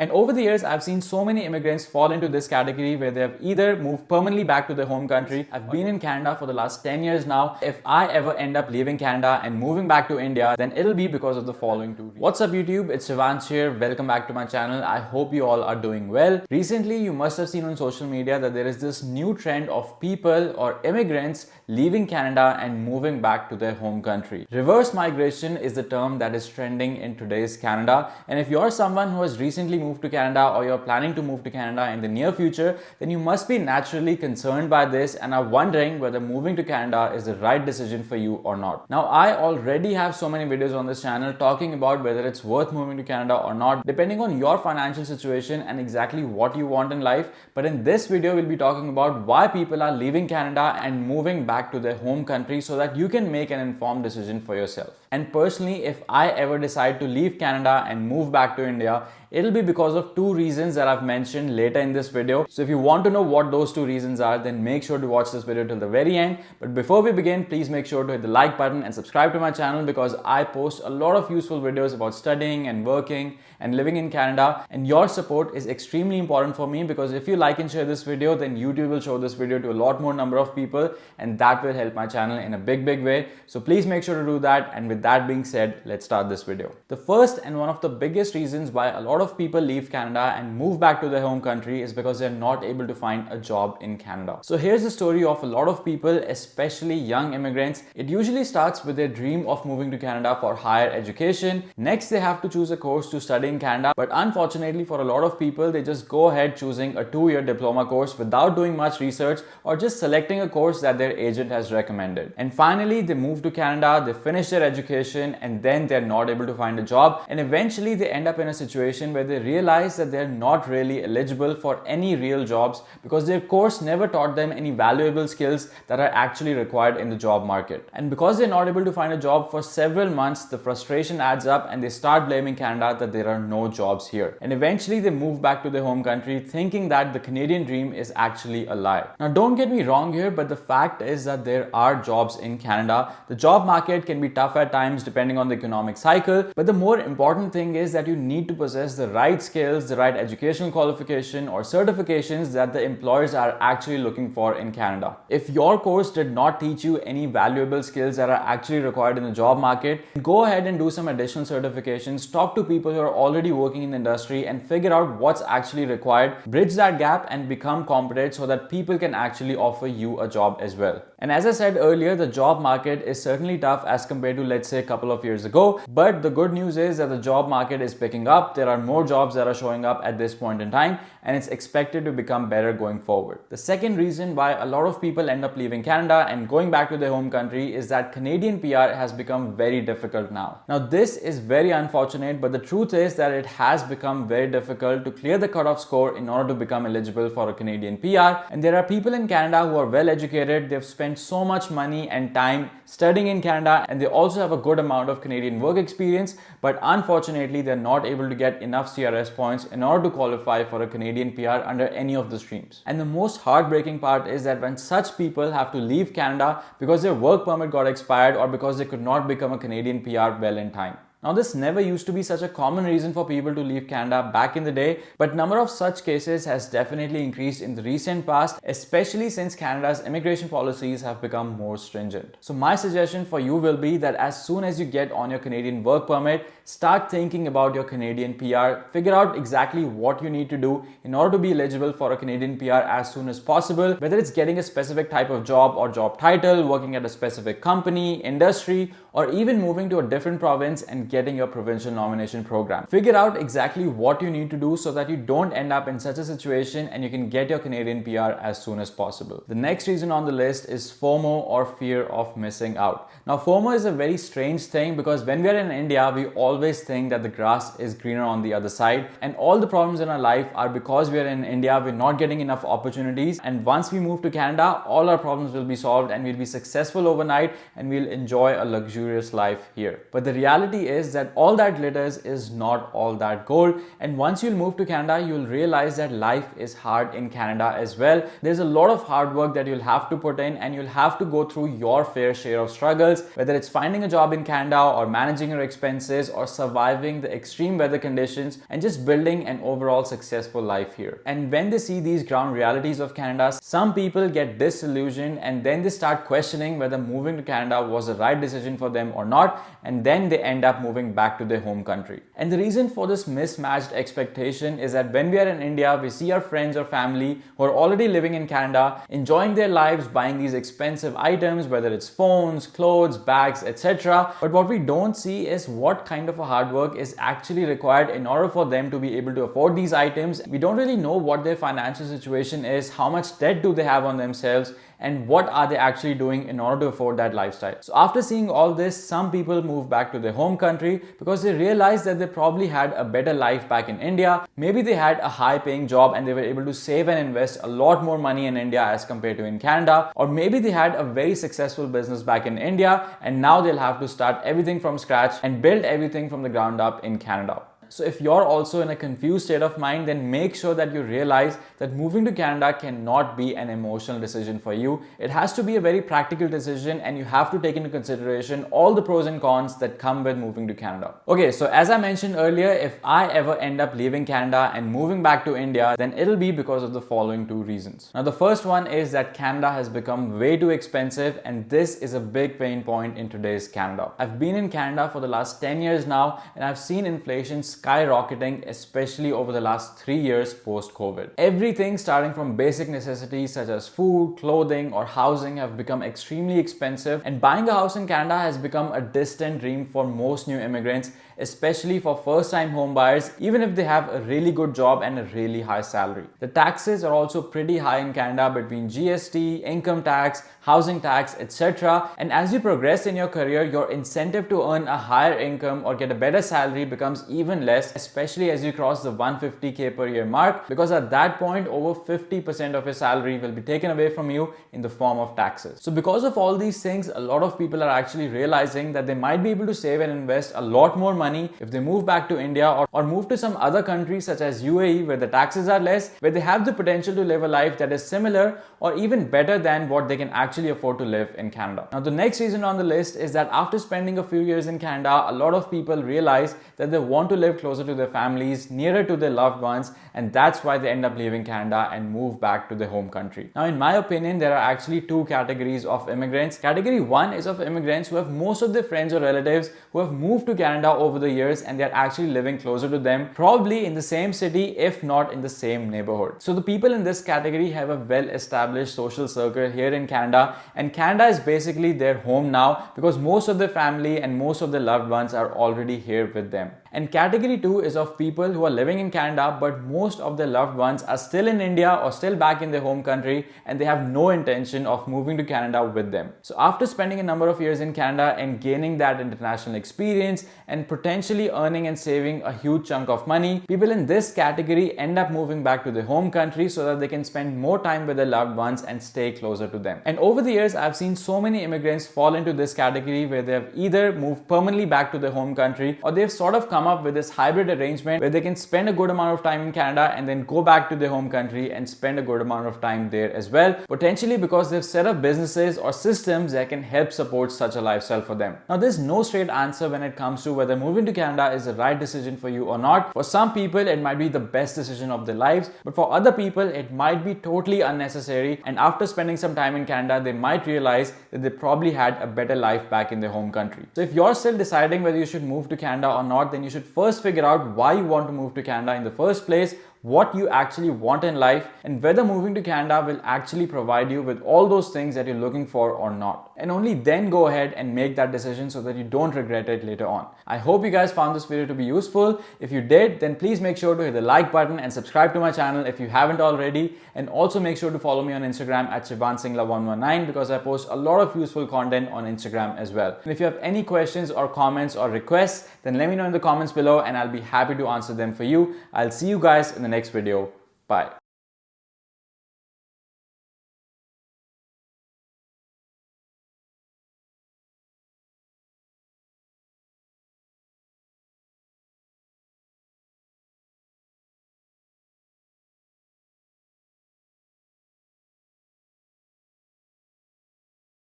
And over the years, I've seen so many immigrants fall into this category where they have either moved permanently back to their home country. I've been in Canada for the last 10 years now. If I ever end up leaving Canada and moving back to India, then it'll be because of the following two reasons. What's up YouTube? It's Shivansh here. Welcome back to my channel. I hope you all are doing well. Recently, you must have seen on social media that there is this new trend of people or immigrants leaving Canada and moving back to their home country. Reverse migration is the term that is trending in today's Canada. And if you're someone who has recently moved to Canada or you're planning to move to Canada in the near future, then you must be naturally concerned by this and are wondering whether moving to Canada is the right decision for you or not. Now, I already have so many videos on this channel talking about whether it's worth moving to Canada or not, depending on your financial situation and exactly what you want in life. But in this video, we'll be talking about why people are leaving Canada and moving back to their home country so that you can make an informed decision for yourself. And personally, if I ever decide to leave Canada and move back to India, it'll be because of two reasons that I've mentioned later in this video. So if you want to know what those two reasons are, then make sure to watch this video till the very end. But before we begin, please make sure to hit the like button and subscribe to my channel because I post a lot of useful videos about studying and working and living in Canada. And your support is extremely important for me because if you like and share this video, then YouTube will show this video to a lot more number of people and that will help my channel in a big way. So please make sure to do that. And with that being said, let's start this video. The first and one of the biggest reasons why a lot of people leave Canada and move back to their home country is because they're not able to find a job in Canada. So here's the story of a lot of people, especially young immigrants. It usually starts with their dream of moving to Canada for higher education. Next, they have to choose a course to study in Canada. But unfortunately, for a lot of people, they just go ahead choosing a 2-year diploma course without doing much research or just selecting a course that their agent has recommended. And finally, they move to Canada, they finish their education, and then they're not able to find a job. And eventually, they end up in a situation where they realize that they're not really eligible for any real jobs because their course never taught them any valuable skills that are actually required in the job market. And because they're not able to find a job for several months, the frustration adds up and they start blaming Canada that there are no jobs here. And eventually they move back to their home country thinking that the Canadian dream is actually a lie. Now, don't get me wrong here, but the fact is that there are jobs in Canada. The job market can be tough at times depending on the economic cycle, but the more important thing is that you need to possess the right skills, the right educational qualification or certifications that the employers are actually looking for in Canada. If your course did not teach you any valuable skills that are actually required in the job market, go ahead and do some additional certifications, talk to people who are already working in the industry and figure out what's actually required, bridge that gap and become competent so that people can actually offer you a job as well. And as I said earlier, the job market is certainly tough as compared to, let's say, a couple of years ago. But the good news is that the job market is picking up. There are more jobs that are showing up at this point in time, and it's expected to become better going forward. The second reason why a lot of people end up leaving Canada and going back to their home country is that Canadian PR has become very difficult now. Now, this is very unfortunate, but the truth is that it has become very difficult to clear the cutoff score in order to become eligible for a Canadian PR. And there are people in Canada who are well educated. They've spent so much money and time studying in Canada, and they also have a good amount of Canadian work experience, but unfortunately they're not able to get enough CRS points in order to qualify for a Canadian PR under any of the streams. And the most heartbreaking part is that when such people have to leave Canada because their work permit got expired or because they could not become a Canadian PR well in time. Now, this never used to be such a common reason for people to leave Canada back in the day, but number of such cases has definitely increased in the recent past, especially since Canada's immigration policies have become more stringent. So my suggestion for you will be that as soon as you get on your Canadian work permit, start thinking about your Canadian PR, figure out exactly what you need to do in order to be eligible for a Canadian PR as soon as possible, whether it's getting a specific type of job or job title, working at a specific company, industry, or even moving to a different province and getting your provincial nomination program. Figure out exactly what you need to do so that you don't end up in such a situation and you can get your Canadian PR as soon as possible. The next reason on the list is FOMO or fear of missing out. Now, FOMO is a very strange thing because when we're in India, we always think that the grass is greener on the other side, and all the problems in our life are because we're in India, we're not getting enough opportunities, and once we move to Canada, all our problems will be solved and we'll be successful overnight and we'll enjoy a luxurious life here. But the reality is is that all that glitters is not all that gold. And once you'll move to Canada, you'll realize that life is hard in Canada as well. There's a lot of hard work that you'll have to put in, and you'll have to go through your fair share of struggles, whether it's finding a job in Canada or managing your expenses or surviving the extreme weather conditions and just building an overall successful life here. And when they see these ground realities of Canada, some people get disillusioned and then they start questioning whether moving to Canada was the right decision for them or not, and then they end up moving back to their home country. And the reason for this mismatched expectation is that when we are in India, we see our friends or family who are already living in Canada, enjoying their lives, buying these expensive items, whether it's phones, clothes, bags, etc. But what we don't see is what kind of a hard work is actually required in order for them to be able to afford these items. We don't really know what their financial situation is, how much debt do they have on themselves, and what are they actually doing in order to afford that lifestyle. So after seeing all this, some people move back to their home country because they realize that they probably had a better life back in India. Maybe they had a high paying job and they were able to save and invest a lot more money in India as compared to in Canada. Or maybe they had a very successful business back in India and now they'll have to start everything from scratch and build everything from the ground up in Canada. So if you're also in a confused state of mind, then make sure that you realize that moving to Canada cannot be an emotional decision for you. It has to be a very practical decision, and you have to take into consideration all the pros and cons that come with moving to Canada. Okay, so as I mentioned earlier, if I ever end up leaving Canada and moving back to India, then it'll be because of the following two reasons. Now, the first one is that Canada has become way too expensive, and this is a big pain point in today's Canada. I've been in Canada for the last 10 years now, and I've seen inflation skyrocketing, especially over the last 3 years post-COVID. Everything starting from basic necessities such as food, clothing, or housing have become extremely expensive, and buying a house in Canada has become a distant dream for most new immigrants, especially for first-time home buyers, even if they have a really good job and a really high salary. The taxes are also pretty high in Canada between GST, income tax, housing tax, etc. And as you progress in your career, your incentive to earn a higher income or get a better salary becomes even less, especially as you cross the 150K per year mark, because at that point, over 50% of your salary will be taken away from you in the form of taxes. So because of all these things, a lot of people are actually realizing that they might be able to save and invest a lot more money if they move back to India or move to some other countries such as UAE, where the taxes are less, where they have the potential to live a life that is similar or even better than what they can actually afford to live in Canada. Now, the next reason on the list is that after spending a few years in Canada, a lot of people realize that they want to live closer to their families, nearer to their loved ones, and that's why they end up leaving Canada and move back to their home country. Now, in my opinion, there are actually two categories of immigrants. Category one is of immigrants who have most of their friends or relatives who have moved to Canada over the years, and they're actually living closer to them, probably in the same city, if not in the same neighborhood. So the people in this category have a well-established social circle here in Canada, and Canada is basically their home now because most of their family and most of their loved ones are already here with them. And category 2 is of people who are living in Canada, but most of their loved ones are still in India or still back in their home country, and they have no intention of moving to Canada with them. So after spending a number of years in Canada and gaining that international experience and potentially earning and saving a huge chunk of money, people in this category end up moving back to their home country so that they can spend more time with their loved ones and stay closer to them. And over the years, I've seen so many immigrants fall into this category where they have either moved permanently back to their home country, or they've sort of come up with this hybrid arrangement where they can spend a good amount of time in Canada and then go back to their home country and spend a good amount of time there as well, potentially because they've set up businesses or systems that can help support such a lifestyle for them. Now, there's no straight answer when it comes to whether moving to Canada is the right decision for you or not. For some people, it might be the best decision of their lives, but for other people, it might be totally unnecessary, and after spending some time in Canada, they might realize that they probably had a better life back in their home country. So if you're still deciding whether you should move to Canada or not, then you should first figure out why you want to move to Canada in the first place, what you actually want in life, and whether moving to Canada will actually provide you with all those things that you're looking for or not. And only then go ahead and make that decision so that you don't regret it later on. I hope you guys found this video to be useful. If you did, then please make sure to hit the like button and subscribe to my channel if you haven't already. And also make sure to follow me on Instagram at Singla119 because I post a lot of useful content on Instagram as well. And if you have any questions or comments or requests, then let me know in the comments below and I'll be happy to answer them for you. I'll see you guys in the next video. Bye.